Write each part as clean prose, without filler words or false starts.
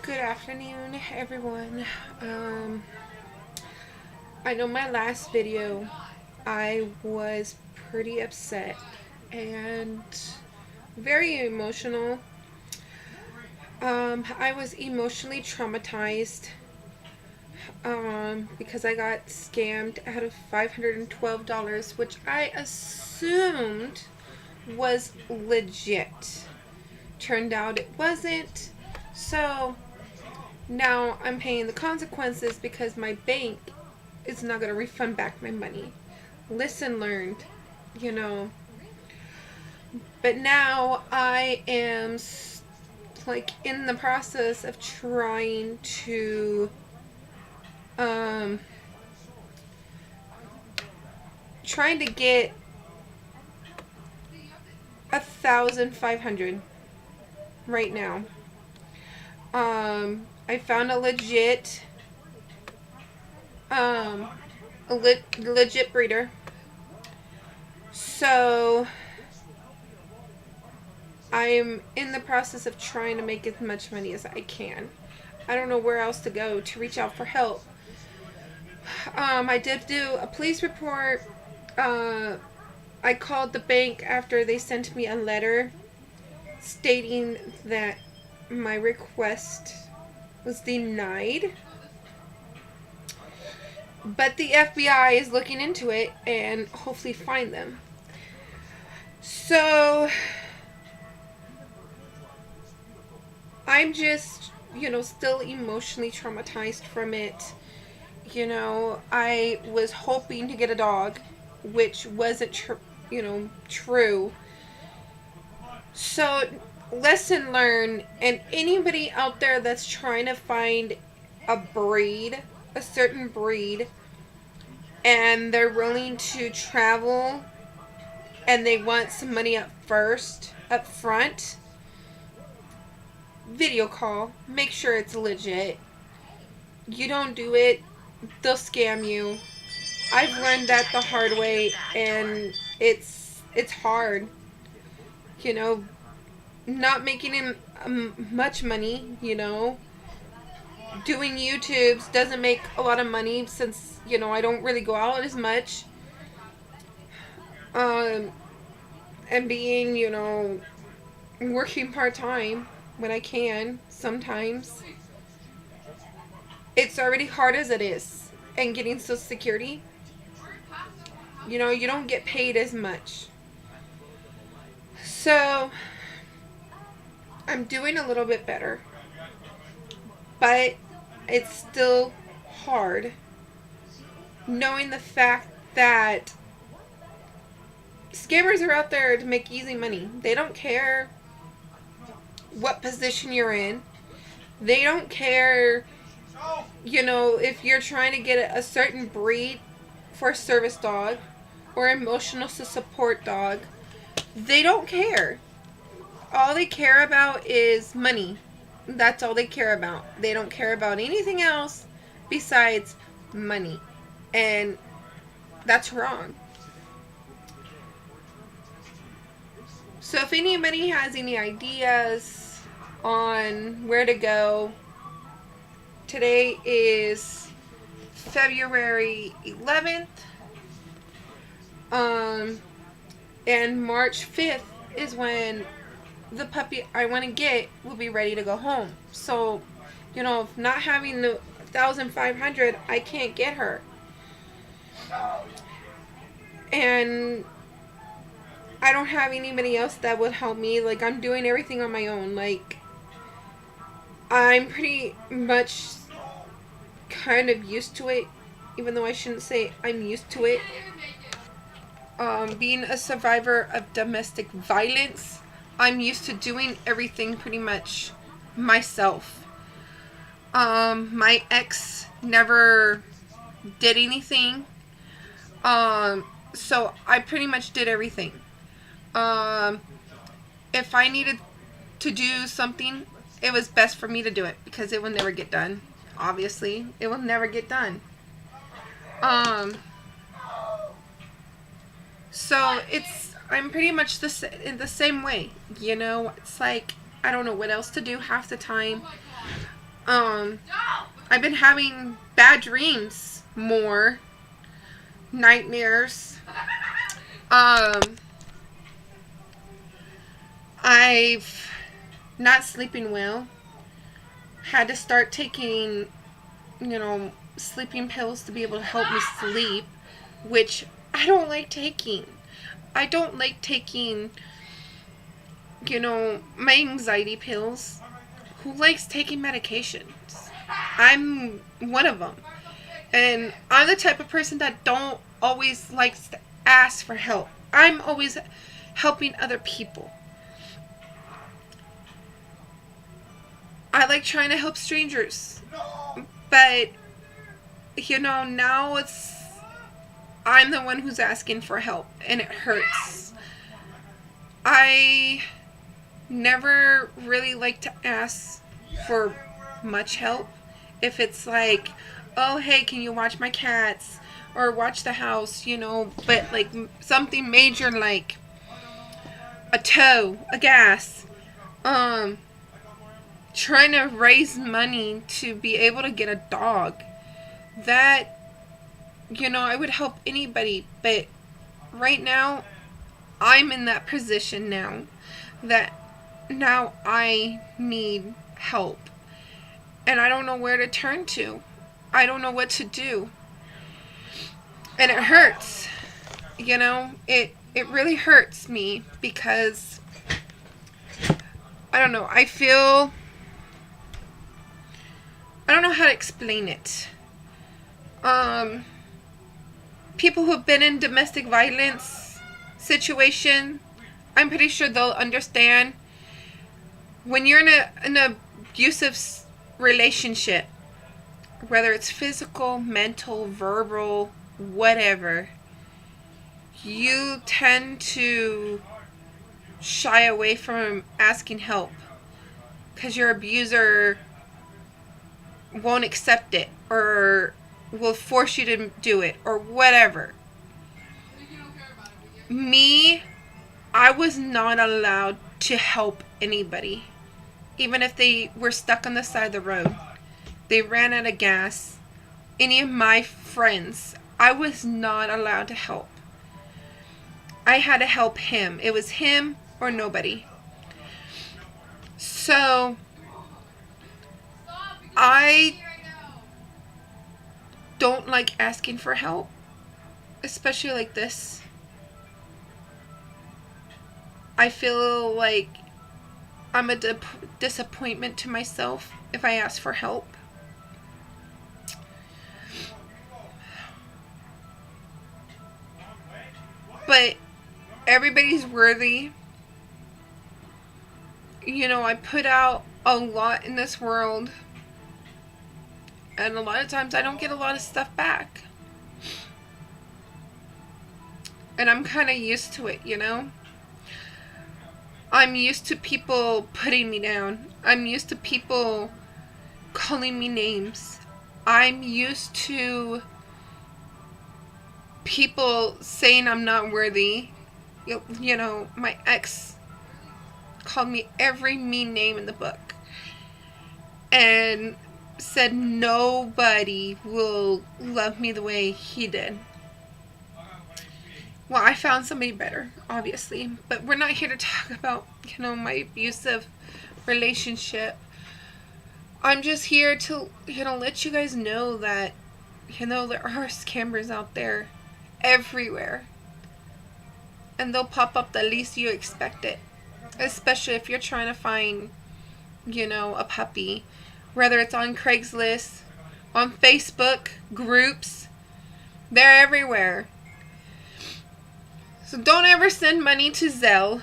Good afternoon, everyone. I know my last video, I was pretty upset and very emotional. I was emotionally traumatized because I got scammed out of $512, which I assumed was legit. Turned out it wasn't. So now I'm paying the consequences because my bank is not going to refund back my money. Lesson learned, you know. But now I am like in the process of um trying to get 1,500 right now. I found a legit um legit breeder. So I'm in the process of trying to make as much money as I can. I don't know where else to go to reach out for help. I did do a police report. I called the bank after they sent me a letter stating that my request was denied. But the FBI is looking into it and hopefully find them. So I'm just, still emotionally traumatized from it. I was hoping to get a dog, which wasn't true. So, lesson learned, and anybody out there that's trying to find a certain breed, and they're willing to travel and they want some money up front, video call, make sure it's legit. You don't do it, they'll scam you. I've learned that the hard way, and it's hard. You know, not making him much money. Doing YouTubes doesn't make a lot of money since I don't really go out as much. Um, and being working part time when I can sometimes. It's already hard as it is, and getting Social Security. You don't get paid as much. So I'm doing a little bit better, but it's still hard knowing the fact that scammers are out there to make easy money. They don't care what position you're in. They don't care, if you're trying to get a certain breed for a service dog or emotional support dog. They don't care. All they care about is money. That's all they care about. They don't care about anything else besides money. And that's wrong. So if anybody has any ideas on where to go, today is February 11th. And March 5th is when the puppy I want to get will be ready to go home. So, if not having the 1,500, I can't get her. And I don't have anybody else that would help me. Like, I'm doing everything on my own. Like, I'm pretty much kind of used to it, even though I shouldn't say I'm used to it. Being a survivor of domestic violence, I'm used to doing everything pretty much myself. My ex never did anything. So I pretty much did everything. If I needed to do something, it was best for me to do it because it will never get done. Obviously, it will never get done. So I'm pretty much in the same way. It's like I don't know what else to do half the time. Um, I've been having bad dreams more, nightmares. Um, I've not sleeping well. Had to start taking, sleeping pills to be able to help me sleep, which I don't like taking. I don't like taking, my anxiety pills. Who likes taking medications? I'm one of them. And I'm the type of person that don't always likes to ask for help. I'm always helping other people. I like trying to help strangers. But, now I'm the one who's asking for help, and it hurts. I never really like to ask for much help. If it's like, oh, hey, can you watch my cats? Or watch the house, but like something major like a tow, a gas, trying to raise money to be able to get a dog. That, I would help anybody, but right now, I'm in that position now that now I need help. And I don't know where to turn to. I don't know what to do. And it hurts. It really hurts me because I don't know. I don't know how to explain it. People who've been in domestic violence situation, I'm pretty sure they'll understand. When you're in an abusive relationship, whether it's physical, mental, verbal, whatever, you tend to shy away from asking help because your abuser won't accept it or will force you to do it or whatever. Me, I was not allowed to help anybody, even if they were stuck on the side of the road. They ran out of gas. Any of my friends, I was not allowed to help. I had to help him. It was him or nobody. So, I don't like asking for help, especially like this. I feel like I'm a disappointment to myself if I ask for help. But everybody's worthy. I put out a lot in this world, and a lot of times I don't get a lot of stuff back. And I'm kind of used to it, I'm used to people putting me down. I'm used to people calling me names. I'm used to people saying I'm not worthy. My ex called me every mean name in the book and said nobody will love me the way he did. Well, I found somebody better, obviously, but we're not here to talk about, my abusive relationship. I'm just here to, let you guys know that, there are scammers out there everywhere. And they'll pop up the least you expect it. Especially if you're trying to find, a puppy. Whether it's on Craigslist, on Facebook, groups. They're everywhere. So don't ever send money to Zelle,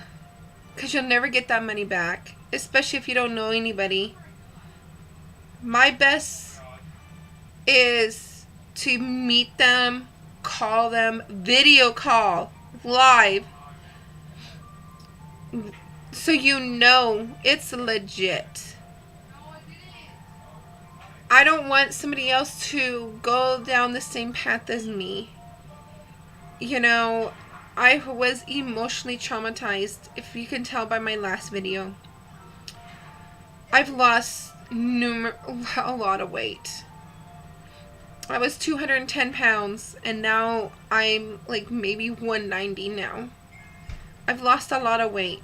because you'll never get that money back. Especially if you don't know anybody. My best is to meet them, call them, video call, live, so it's legit. I don't want somebody else to go down the same path as me. I was emotionally traumatized, if you can tell by my last video. I've lost a lot of weight. I was 210 pounds, and now I'm like maybe 190 now. I've lost a lot of weight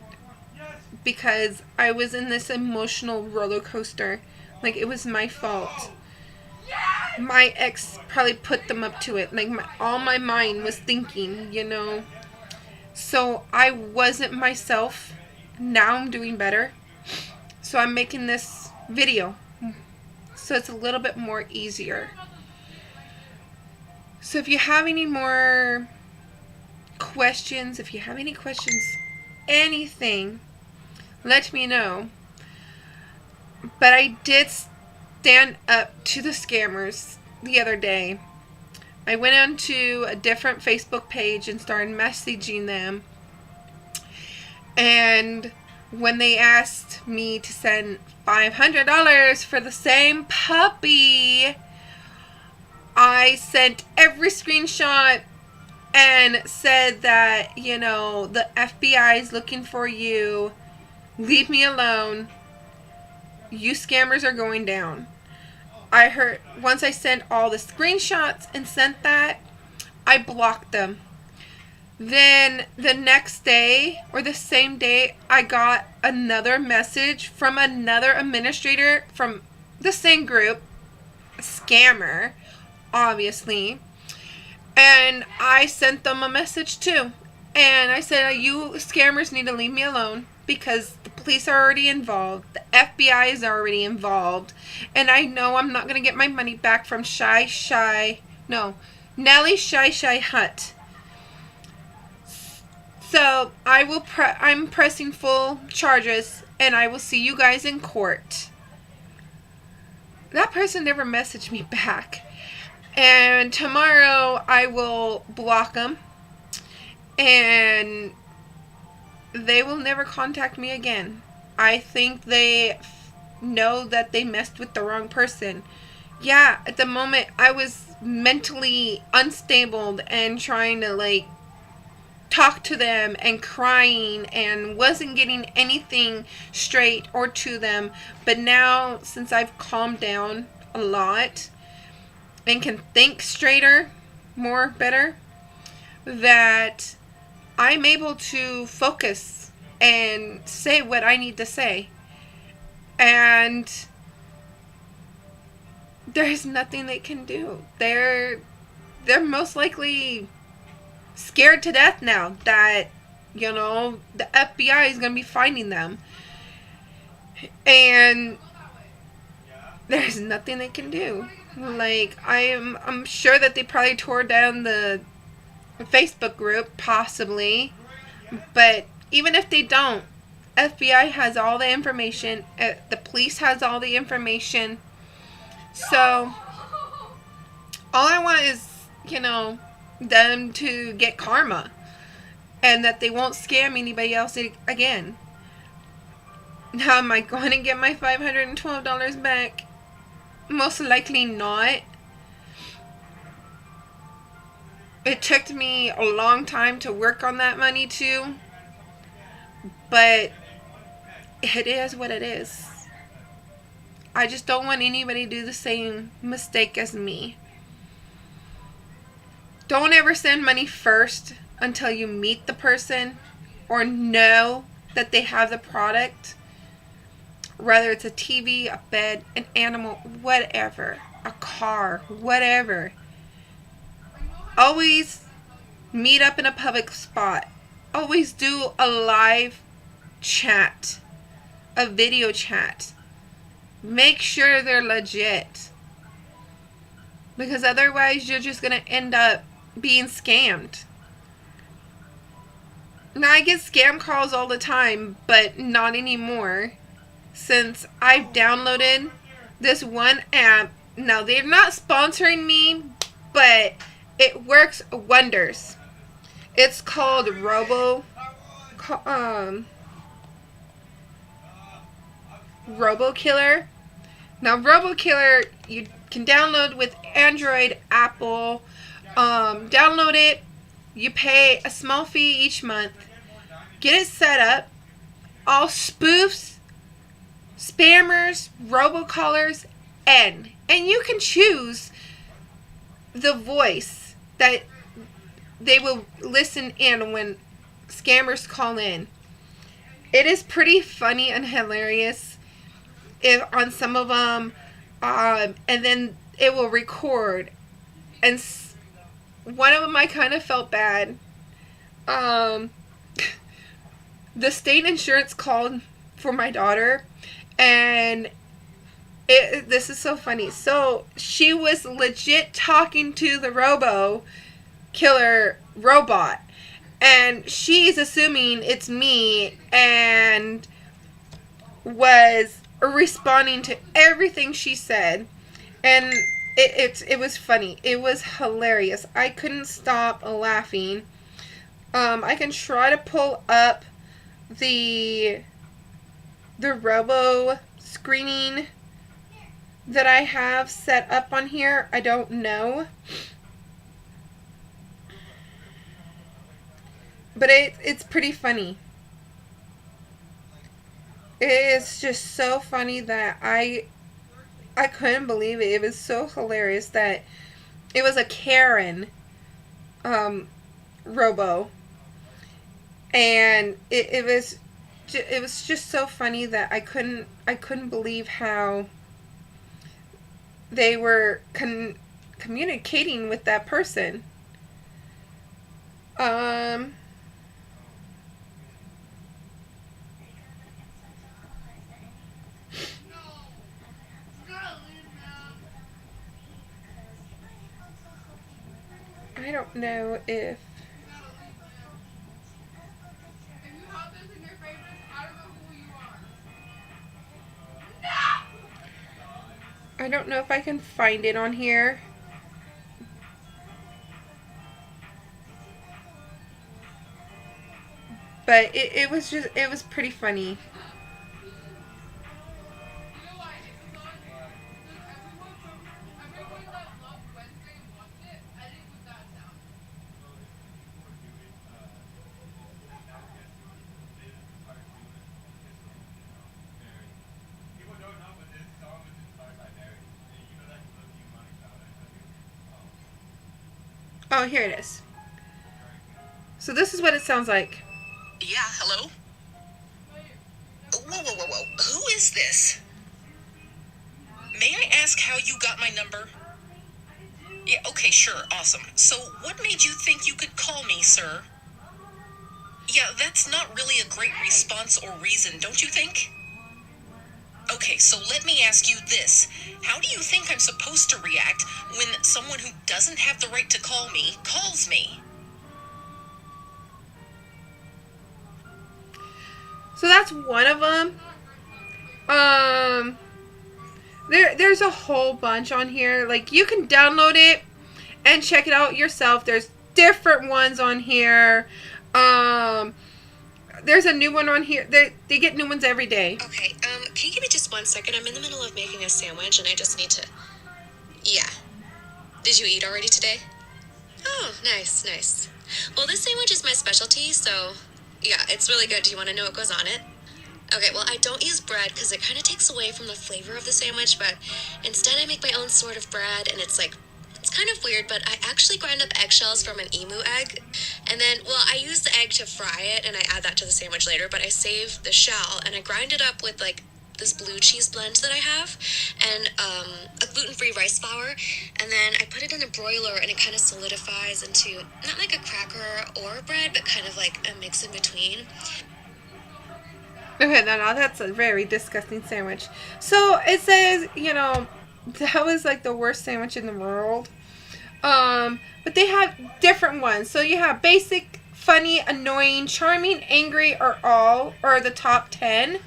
because I was in this emotional roller coaster. Like, it was my fault. My ex probably put them up to it. Like, all my mind was thinking, you know. So I wasn't myself. Now I'm doing better. So I'm making this video. So it's a little bit more easier. So if you have any more questions, anything, let me know. But I did stand up to the scammers the other day. I went onto a different Facebook page and started messaging them. And when they asked me to send $500 for the same puppy, I sent every screenshot and said that, you know, the FBI is looking for you. Leave me alone. You scammers are going down. I heard, once I sent all the screenshots and sent that, I blocked them. Then the next day, or the same day, I got another message from another administrator from the same group, a scammer, obviously. And I sent them a message too. And I said, you scammers need to leave me alone, because the police are already involved. The FBI is already involved. And I know I'm not going to get my money back from Nellie Shy Hut. So I'm pressing full charges, and I will see you guys in court. That person never messaged me back. And tomorrow I will block them, and they will never contact me again. I think they know that they messed with the wrong person. Yeah, at the moment I was mentally unstable and trying to like talk to them and crying and wasn't getting anything straight or to them. But now, since I've calmed down a lot and can think straighter, better, that I'm able to focus and say what I need to say. And there's nothing they can do. They're most likely scared to death now that, you know, the FBI is going to be finding them. And there's nothing they can do. Like, I'm sure that they probably tore down the Facebook group, possibly. But even if they don't, FBI has all the information. The police has all the information. So all I want is, you know, them to get karma, and that they won't scam anybody else again. Now, am I going to get my $512 back? Most likely not. It took me a long time to work on that money too, but it is what it is. I just don't want anybody to do the same mistake as me. Don't ever send money first until you meet the person or know that they have the product. Whether it's a TV, a bed, an animal, whatever, a car, whatever. Always meet up in a public spot. Always do a live chat, a video chat. Make sure they're legit. Because otherwise you're just going to end up being scammed. Now, I get scam calls all the time, but not anymore. Since I've downloaded this one app. Now, they're not sponsoring me, but it works wonders. It's called RoboKiller. Now, RoboKiller, you can download with Android, Apple. Download it. You pay a small fee each month. Get it set up. All spoofs, spammers, robocallers, end. And you can choose the voice that they will listen in when scammers call in. It is pretty funny and hilarious if on some of them, and then it will record. And one of them I kind of felt bad. The state insurance called for my daughter, and this is so funny. So she was legit talking to the robo killer robot, and she's assuming it's me and was responding to everything she said, and it was funny. It was hilarious. I couldn't stop laughing. I can try to pull up the robo screening that I have set up on here. I don't know. But it's pretty funny. It's just so funny that I couldn't believe it. It was so hilarious that it was a Karen robo. And it was just so funny that I couldn't believe how they were communicating with that person. I don't know if I can find it on here. But it was pretty funny. Oh, here it is. So this is what it sounds like. Yeah, hello? Whoa. Who is this? May I ask how you got my number? Yeah, okay, sure, awesome. So, what made you think you could call me, sir? Yeah, that's not really a great response or reason, don't you think? Okay, so let me ask you this. How do you think I'm supposed to react when someone who doesn't have the right to call me calls me? So that's one of them. There's a whole bunch on here. Like, you can download it and check it out yourself. There's different ones on here. There's a new one on here. They get new ones every day. Okay, can you give me just 1 second? I'm in the middle of making a sandwich and I just need to... Yeah. Did you eat already today? Oh, nice. Well, this sandwich is my specialty, so... Yeah, it's really good. Do you want to know what goes on it? Okay, well, I don't use bread because it kind of takes away from the flavor of the sandwich, but instead I make my own sort of bread, and it's kind of weird, but I actually grind up eggshells from an emu egg, and then, well, I use the egg to fry it, and I add that to the sandwich later, but I save the shell, and I grind it up with, this blue cheese blend that I have, and a gluten-free rice flour, and then I put it in a broiler, and it kind of solidifies into, not like a cracker or bread, but kind of like a mix in between. Okay, now that's a very disgusting sandwich. So it says, that was like the worst sandwich in the world. But they have different ones. So you have basic, funny, annoying, charming, angry, or all, or the top 10.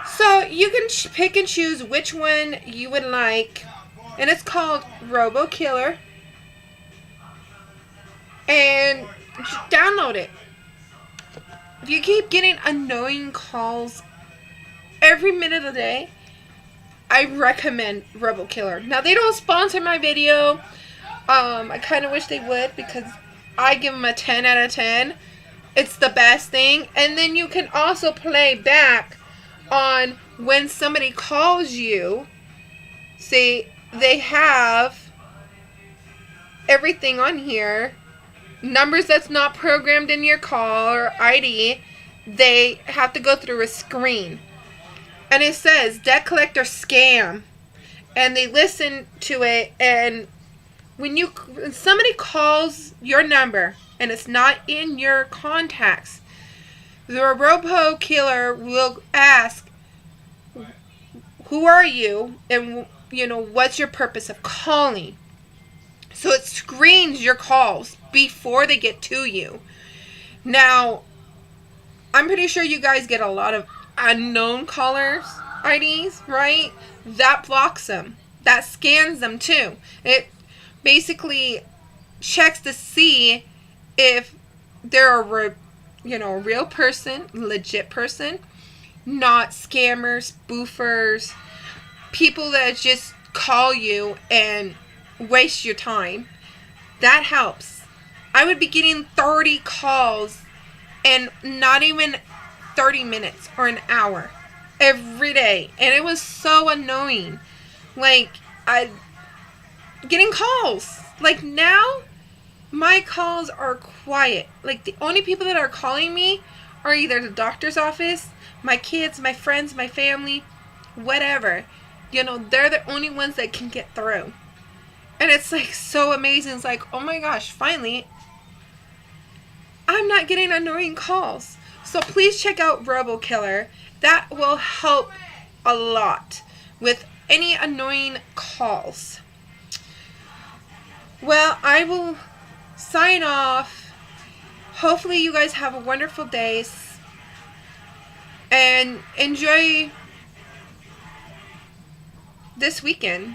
So you can pick and choose which one you would like. And it's called Robo Killer. And download it. If you keep getting annoying calls every minute of the day, I recommend Robo Killer. Now, they don't sponsor my video. I kind of wish they would because I give them a 10 out of 10. It's the best thing. And then you can also play back on when somebody calls you. See, they have everything on here. Numbers that's not programmed in your call or ID, they have to go through a screen. And it says debt collector scam. And they listen to it, and when somebody calls your number and it's not in your contacts, the robo killer will ask, who are you, and what's your purpose of calling? So it screens your calls before they get to you. Now, I'm pretty sure you guys get a lot of unknown callers IDs, right? That blocks them. That scans them too. It basically checks to see if they're a real person, legit person, not scammers, spoofers, people that just call you and waste your time. That helps. I would be getting 30 calls in not even 30 minutes or an hour every day, and it was so annoying. Like, I getting calls. Like, now my calls are quiet. Like, the only people that are calling me are either the doctor's office, my kids, my friends, my family, whatever. They're the only ones that can get through. And it's like so amazing. It's like, oh my gosh, finally I'm not getting annoying calls. So please check out RoboKiller. That will help a lot with any annoying calls. Well, I will sign off. Hopefully you guys have a wonderful day and enjoy this weekend.